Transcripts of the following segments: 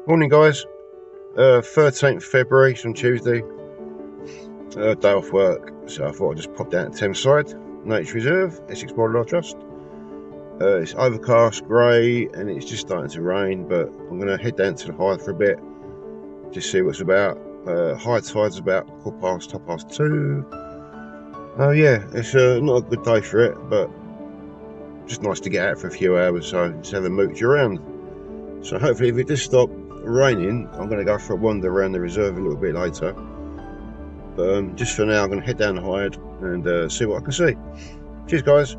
Morning guys, 13th February, it's on Tuesday, day off work, so I thought I'd just pop down to Thameside, Nature Reserve, Essex Wildlife Trust. It's overcast, grey, and it's just starting to rain, but I'm going to head down to the Hyde for a bit, just see what's about. High tide's about half past 2. Oh yeah, it's not a good day for it, but just nice to get out for a few hours, so just have a mooch around. So hopefully if it does stop raining, I'm going to go for a wander around the reserve a little bit later. But just for now, I'm going to head down the Hyde and see what I can see. Cheers, guys.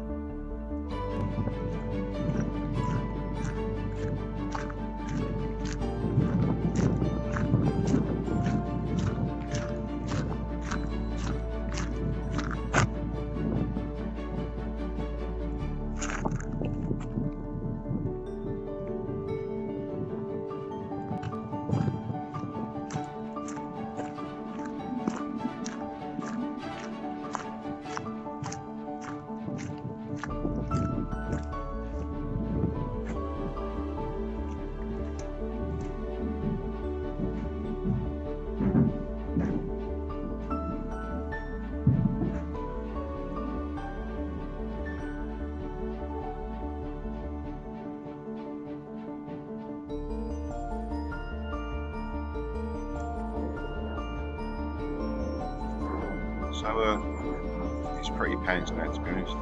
So it's pretty pants now, to be honest.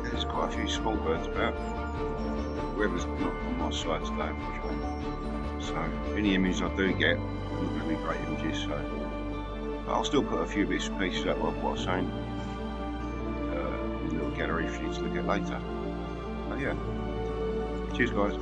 There's quite a few small birds about. The weather's not on my side today, unfortunately. So any images I do get, are not going to be great images. But I'll still put a few bits and pieces up of what I'm saying in a little gallery for you to look at later. But yeah, cheers, guys.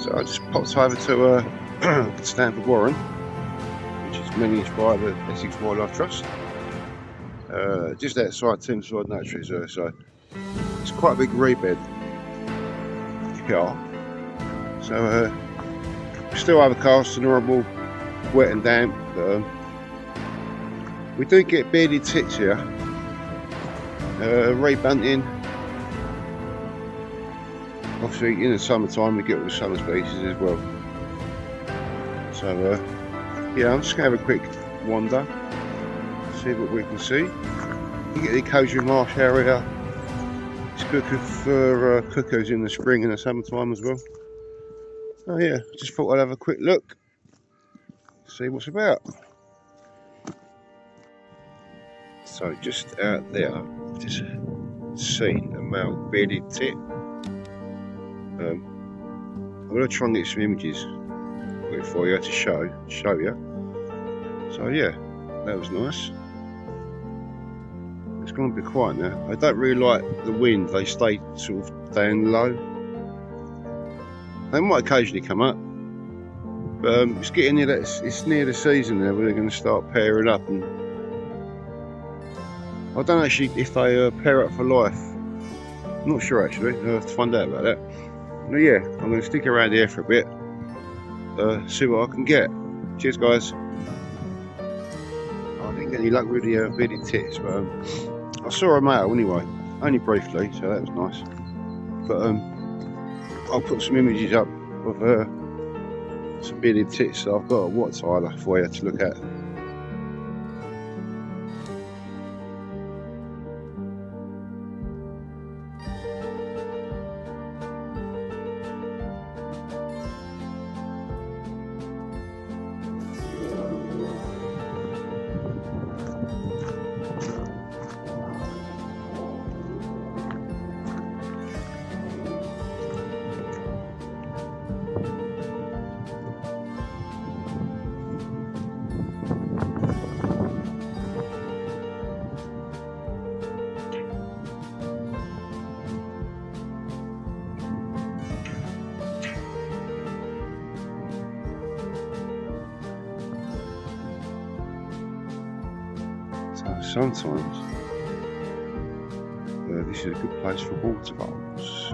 So I just popped over to Stanford Warren, which is managed by the Essex Wildlife Trust, just outside Thameside Nature Reserve. So it's quite a big rebed here. So still overcast and horrible, wet and damp, but we do get bearded tits here, rebunting. Obviously in the summertime we get all the summer species as well. So yeah, I'm just going to have a quick wander, see what we can see. You get the occasional marsh area. It's good for cuckoos in the spring and the summertime as well. Oh yeah, just thought I'd have a quick look, see what's about. So just out there, I've just seen a male bearded tit. I'm going to try and get some images for you to show you. So yeah, that was nice. It's going to be quiet now. I don't really like the wind, they stay sort of down low. They might occasionally come up, but it's getting near that. It's near the season now where they're going to start pairing up, and I don't know actually if they pair up for life. I'm not sure actually. I'll have to find out about that. But yeah, I'm going to stick around here for a bit, see what I can get. Cheers, guys. I didn't get any luck with the bearded tits, but I saw a male anyway, only briefly, so that was nice. But I'll put some images up of some bearded tits that I've got at Wattyler for you to look at. Sometimes this is a good place for water voles.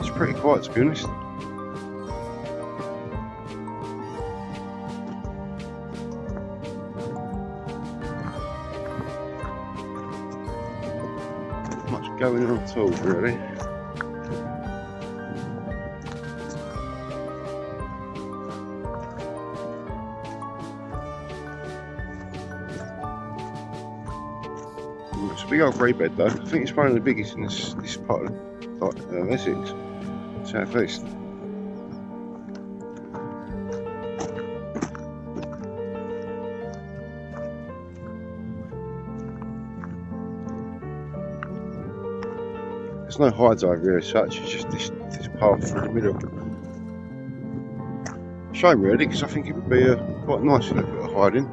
It's pretty quiet, to be honest. Going on at all, really. It's a big old grey bed though. I think it's one of the biggest in this part of Essex, south east. There's no hides over here as such, it's just this path through the middle. Shame really, because I think it would be quite nice to look at hiding.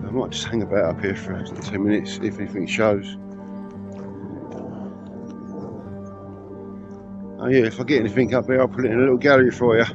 I might just hang about up here for 10 minutes, if anything shows. Oh yeah, if I get anything up here, I'll put it in a little gallery for you.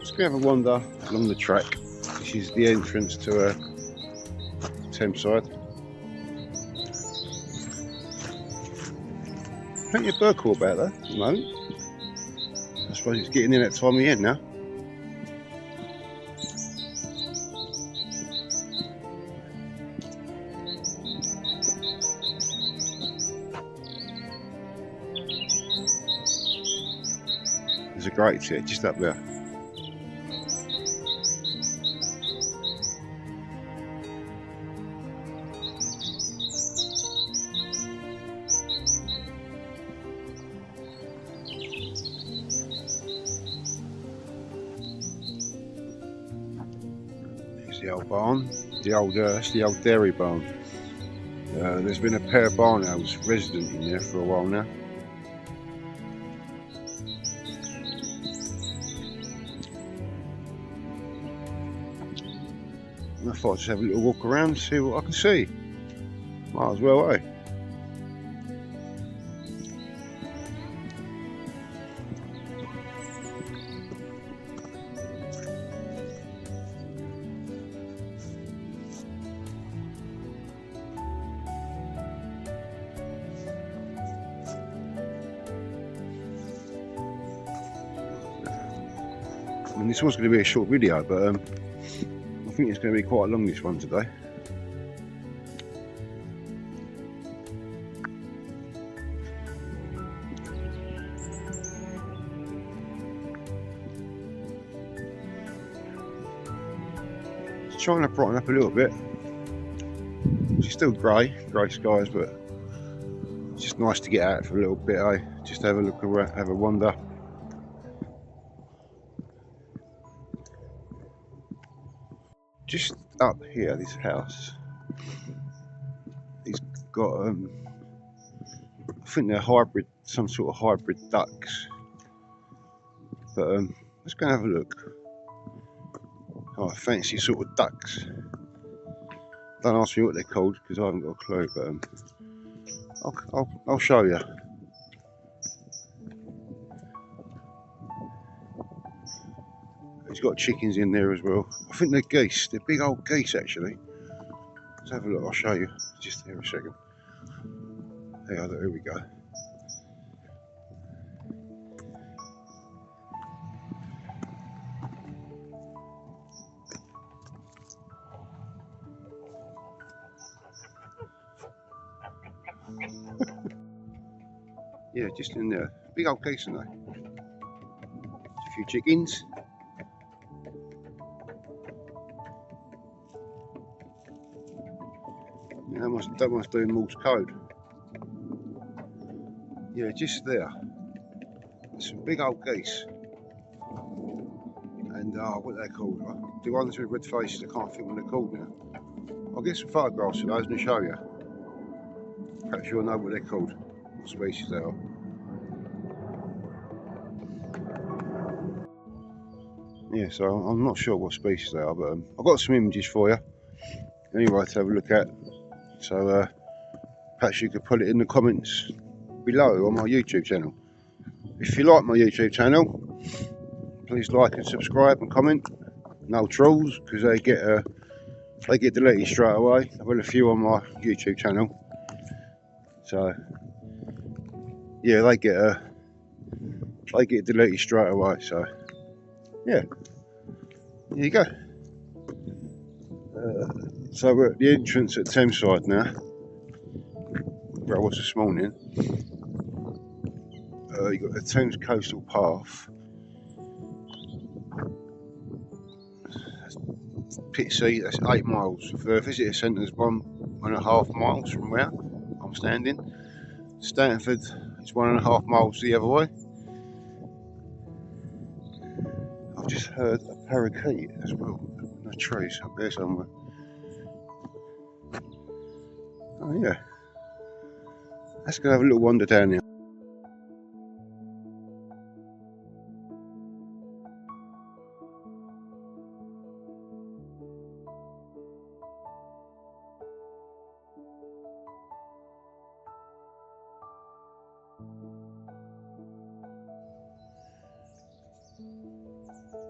Just going to have a wander along the track. This is the entrance to Thameside. Plenty of bird call about that at the moment. I suppose it's getting in that time of year now. There's a great tit just up there. The old barn, it's the old dairy barn. There's been a pair of barn owls resident in there for a while now. And I thought I'd just have a little walk around and see what I can see. Might as well, eh? I mean, this was going to be a short video, but I think it's going to be quite long, this one today. It's trying to brighten up a little bit. It's still grey skies, but it's just nice to get out for a little bit, eh? Just have a look around, have a wander. Just up here, this house, it's got, I think they're hybrid, some sort of hybrid ducks. But let's go and have a look. Oh, fancy sort of ducks. Don't ask me what they're called because I haven't got a clue, but I'll show you. He's got chickens in there as well. I think they're geese. They're big old geese, actually. Let's have a look. I'll show you. Just here a second. Here we go. Yeah, just in there. Big old geese, aren't they? A few chickens. That must do Morse code. Yeah, just there. There's some big old geese. And what are they called? The ones with red faces, I can't think what they're called now. I'll get some photographs of those and show you. Perhaps you'll know what they're called, what species they are. Yeah, so I'm not sure what species they are, but I've got some images for you. Anyway, to have a look at. So perhaps you could put it in the comments below on my YouTube channel. If you like my YouTube channel, please like and subscribe and comment. No trolls, because they get deleted straight away. I've got a few on my YouTube channel, so yeah, they get deleted straight away. So yeah, there you go. So we're at the entrance at Thameside now, where I was this morning. You've got the Thames Coastal Path. Pitsea, that's 8 miles. The visitor centre is 1.5 miles from where I'm standing. Stanford is 1.5 miles the other way. I've just heard a parakeet as well in the trees up there somewhere. Oh yeah, let's go have a little wander down here.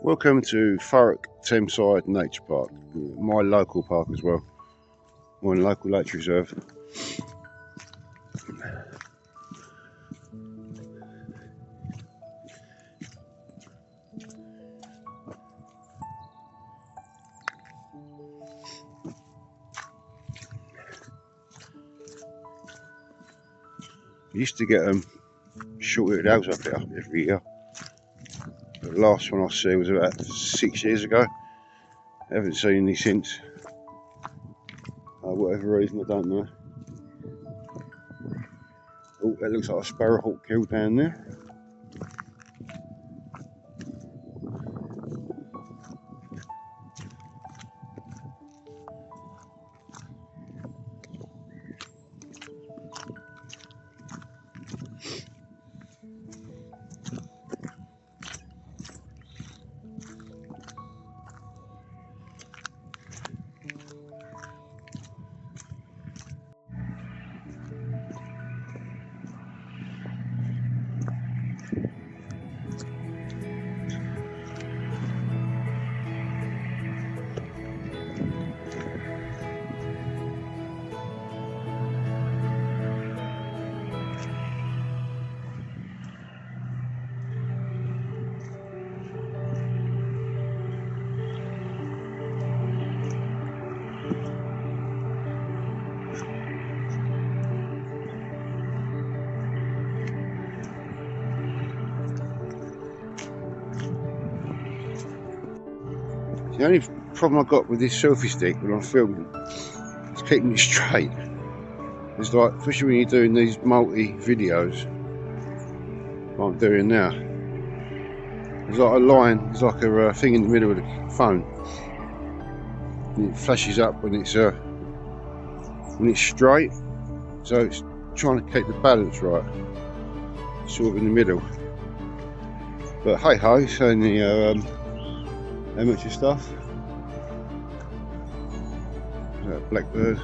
Welcome to Thurrock Thameside Nature Park, my local park as well, my local nature reserve. I used to get short-eared owls up here every year. The last one I see was about 6 years ago. I haven't seen any since. Whatever reason, I don't know. Oh, that looks like a sparrowhawk kill down there. The only problem I've got with this selfie stick when I'm filming is keeping it straight. It's like, especially when you're doing these multi-videos, like I'm doing now. There's like a line, there's like a thing in the middle of the phone. And it flashes up when it's straight. So it's trying to keep the balance right, sort of in the middle. But hey ho, it's only amateur stuff. That blackbird.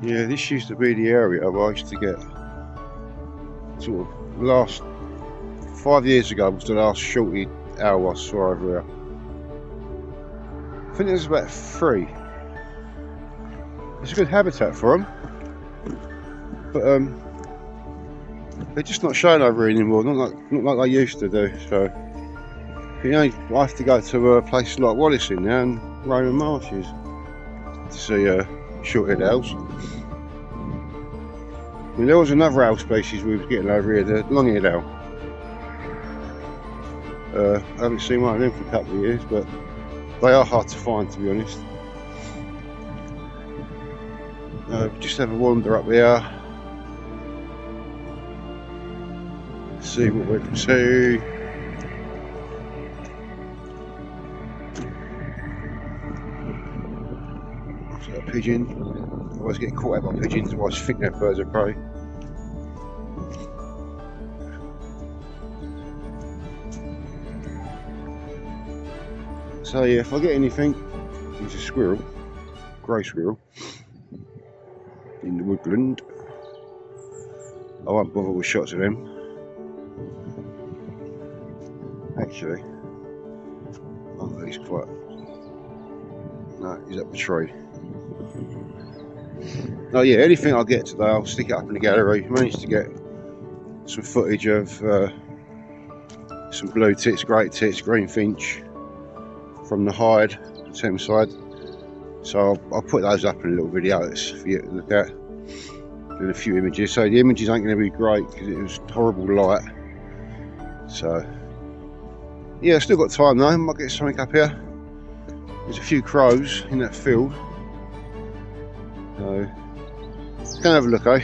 Yeah, this used to be the area where I used to get sort of last 5 years ago was the last shorty owl I saw over here. I think there's about 3. It's a good habitat for them, but they're just not showing over here anymore. Not like they used to do. So you know, I have to go to a place like Wallacing now and Roman Marshes to see short-eared owls. I mean, there was another owl species we was getting over here, the long-eared owl. I haven't seen one of them for a couple of years, but they are hard to find, to be honest. Just have a wander up there, see what we can see. So a pigeon. I always get caught out by pigeons. I always think they're birds of prey. So yeah, if I get anything, there's a squirrel, grey squirrel, in the woodland. I won't bother with shots of them. Actually, oh, he's quite. No, he's up the tree. Oh yeah, anything I get today, I'll stick it up in the gallery. Managed to get some footage of some blue tits, great tits, green finch from the hide, the Thameside. So I'll put those up in a little video for you to look at, and a few images. So the images ain't going to be great because it was horrible light. So yeah, still got time though. Might get something up here. There's a few crows in that field. So go and have a look, eh?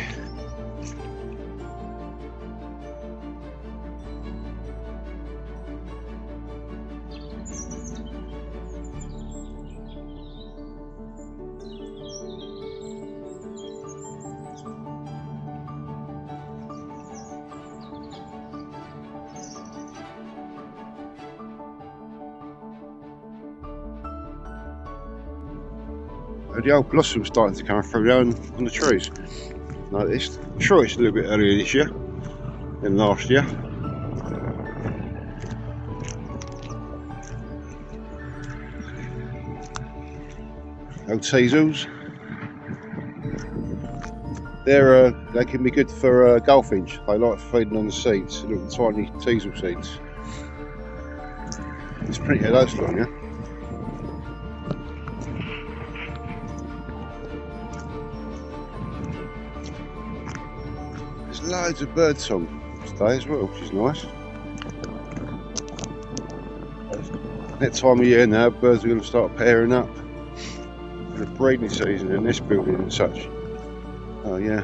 the old blossoms starting to come through there on the trees. Noticed. I'm sure it's a little bit earlier this year than last year. Old teasels. They can be good for goldfinch. They like feeding on the seeds, little tiny teasel seeds. There's plenty of those along here. There's loads of birdsong today as well, which is nice. That time of year now, birds are going to start pairing up for the breeding season in this building and such. Oh yeah.